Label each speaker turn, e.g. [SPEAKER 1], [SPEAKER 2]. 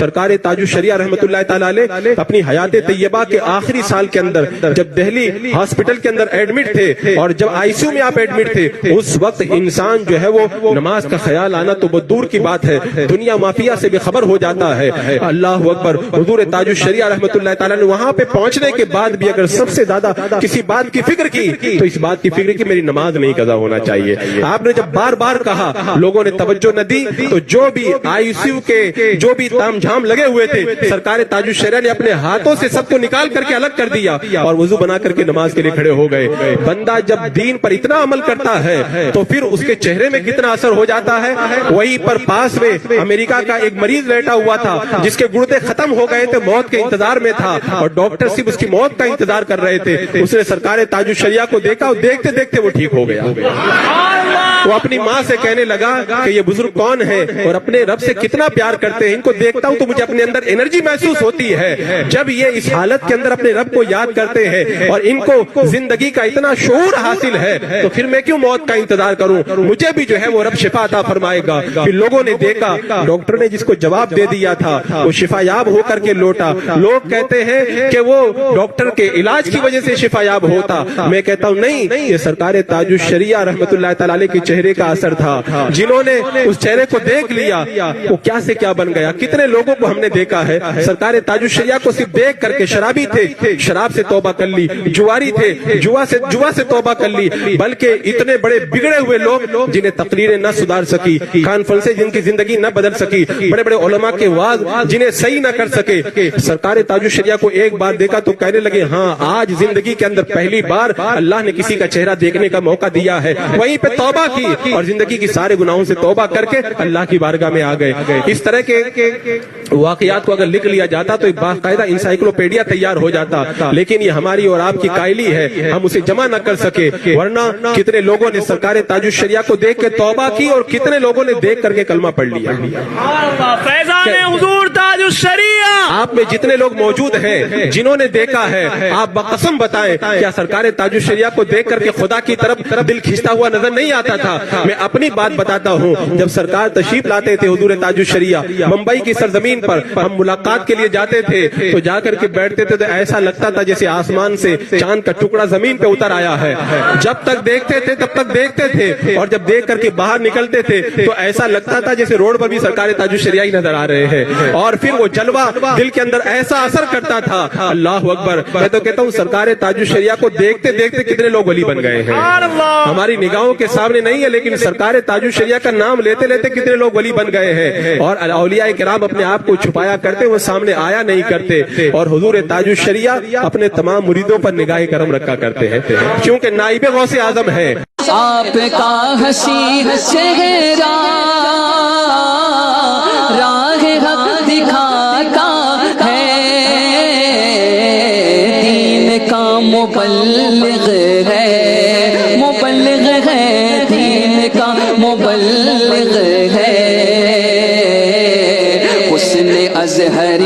[SPEAKER 1] سرکار تاج الشریعہ رحمۃ اللہ تعالی علیہ اپنی حیات طیبہ کے آخری سال کے اندر جب دہلی ہاسپٹل کے اندر ایڈمٹ تھے اور جب آئی سی یو میں آپ ایڈمٹ تھے، اس وقت انسان جو ہے وہ نماز کا خیال آنا تو بہت دور کی بات ہے، دنیا مافیا سے بے خبر ہو جاتا ہے۔ اللہ اکبر، حضور تاج الشریعہ رحمۃ اللہ تعالیٰ نے وہاں پہ پہنچنے کے بعد بھی اگر سب سے زیادہ کسی بات کی فکر کی تو اس بات کی فکر کی میری نماز نہیں قضا ہونا چاہیے۔ آپ نے جب بار بار کہا، لوگوں نے توجہ نہ دی، تو جو بھی آئی سی یو کے جو بھی تام جھام لگے ہوئے تھے، سرکار تاج الشریعہ نے اپنے ہاتھوں سے سب کو نکال کر کے الگ کر دیا اور وضو بنا کر کے نماز کے لیے کھڑے ہو گئے۔ بندہ جب دین پر اتنا عمل کرتا ہے تو پھر اس کے چہرے میں کتنا اثر ہو جاتا ہے۔ وہیں پر پاس میں امریکہ کا ایک مریض لیٹا ہوا تھا جس کے گردے ختم ہو گئے تھے، موت کے انتظار میں تھا اور ڈاکٹر صرف اس کی موت کا انتظار کر رہے تھے۔ اس نے سرکار تاج الشریعہ کو دیکھا اور دیکھتے دیکھتے وہ ٹھیک ہو گیا۔ وہ اپنی ماں سے کہنے لگا کہ یہ بزرگ کون ہے اور اپنے رب سے کتنا پیار کرتے ہیں، ان کو دیکھتا ہوں تو مجھے اپنے اندر انرجی محسوس ہوتی ہے۔ جب یہ اس حالت کے اندر اپنے رب کو یاد کرتے ہیں اور ان کو زندگی کا اتنا شعور حاصل ہے تو پھر میں کیوں موت کا انتظار کروں، مجھے بھی جو ہے وہ رب شفا عطا فرمائے گا۔ پھر لوگوں نے دیکھا، ڈاکٹر نے جس کو جواب دے دیا تھا وہ شفا یاب ہو کر کے لوٹا۔ لوگ کہتے ہیں کہ وہ ڈاکٹر کے علاج کی وجہ سے شفا یاب ہوتا، میں کہتا ہوں نہیں، یہ سرکار تاج الشریعہ رحمۃ اللہ تعالی علیہ کے چہرے کا اثر تھا۔ جنہوں نے اس چہرے کو دیکھ لیا وہ کیا سے کیا بن گیا۔ کتنے لوگوں کو ہم نے دیکھا ہے سرکار تاج الشریعہ کو صرف دیکھ کر کے شرابی تھے، شراب سے توبہ کر لی، جواری تھے، جوا سے توبہ کر لی، بلکہ اتنے بڑے بگڑے ہوئے لوگ جنہیں تقریریں نہ سدھار سکی، کانفرنسیں جن کی زندگی نہ بدل سکی، بڑے بڑے علماء کے وعظ جنہیں صحیح نہ کر سکے، سرکار تاج الشریعہ کو ایک بار دیکھا تو کہنے لگے ہاں آج زندگی کے اندر پہلی بار اللہ نے کسی کا چہرہ دیکھنے کا موقع دیا ہے۔ وہیں پہ توبہ کی اور زندگی کی سارے گناہوں سے توبہ کر کے اللہ کی بارگاہ میں آ گئے۔ اس طرح کے واقعات کو اگر لکھ لیا جاتا تو ایک باقاعدہ انسائکلوپیڈیا تیار ہو جاتا، لیکن یہ ہماری اور آپ کی قائلی ہے، ہم اسے جمع نہ کر سکے۔ ورنہ کتنے لوگوں نے سرکار تاج الشریعہ کو دیکھ کے توبہ کی اور کتنے لوگوں نے دیکھ کر کے کلمہ پڑھ لیا۔
[SPEAKER 2] فیضان حضور تاج الشریعہ
[SPEAKER 1] آپ میں جتنے لوگ موجود ہیں جنہوں نے دیکھا ہے، آپ بقسم بتائیں کیا سرکار تاج الشریعہ کو دیکھ کر کے خدا کی طرف دل کھینچتا ہوا نظر نہیں آتا تھا؟ میں اپنی بات بتاتا ہوں، جب سرکار تشریف لاتے تھے حضور تاج الشریعہ ممبئی کی سرزمین پر، ہم ملاقات کے لیے جاتے تھے تو جا کر کے بیٹھتے تھے تو ایسا لگتا تھا جیسے آسمان سے چاند کا ٹکڑا زمین پہ اتر آیا ہے۔ جب تک دیکھتے تھے تب تک دیکھتے تھے اور جب دیکھ کر کے باہر نکلتے تھے تو ایسا لگتا تھا جیسے روڈ پر بھی سرکار تاج الشریعہ ہی نظر آ رہے ہیں، اور پھر وہ جلوہ دل کے اندر ایسا اثر کرتا تھا۔ اللہ اکبر، میں تو کہتا ہوں سرکار تاج الشریعہ کو دیکھتے دیکھتے کتنے لوگ ولی بن گئے ہیں، ہماری نگاہوں کے سامنے نہیں ہے لیکن سرکار تاج الشریعہ کا نام لیتے لیتے کتنے لوگ ولی بن گئے ہیں۔ اور اولیاء کرام اپنے آپ کو چھپایا کرتے، وہ سامنے آیا نہیں کرتے، اور حضور تاج الشریعہ اپنے تمام مریدوں پر نگاہ کرم رکھا کرتے ہیں کیونکہ نائب غوث اعظم ہے۔
[SPEAKER 3] آپ کا حسین چہرہ راہ حق دکھاتا ہے، دین کا مبلغ ہے، مبلغ ہے، دین کا مبلغ ہے، حسن ازہر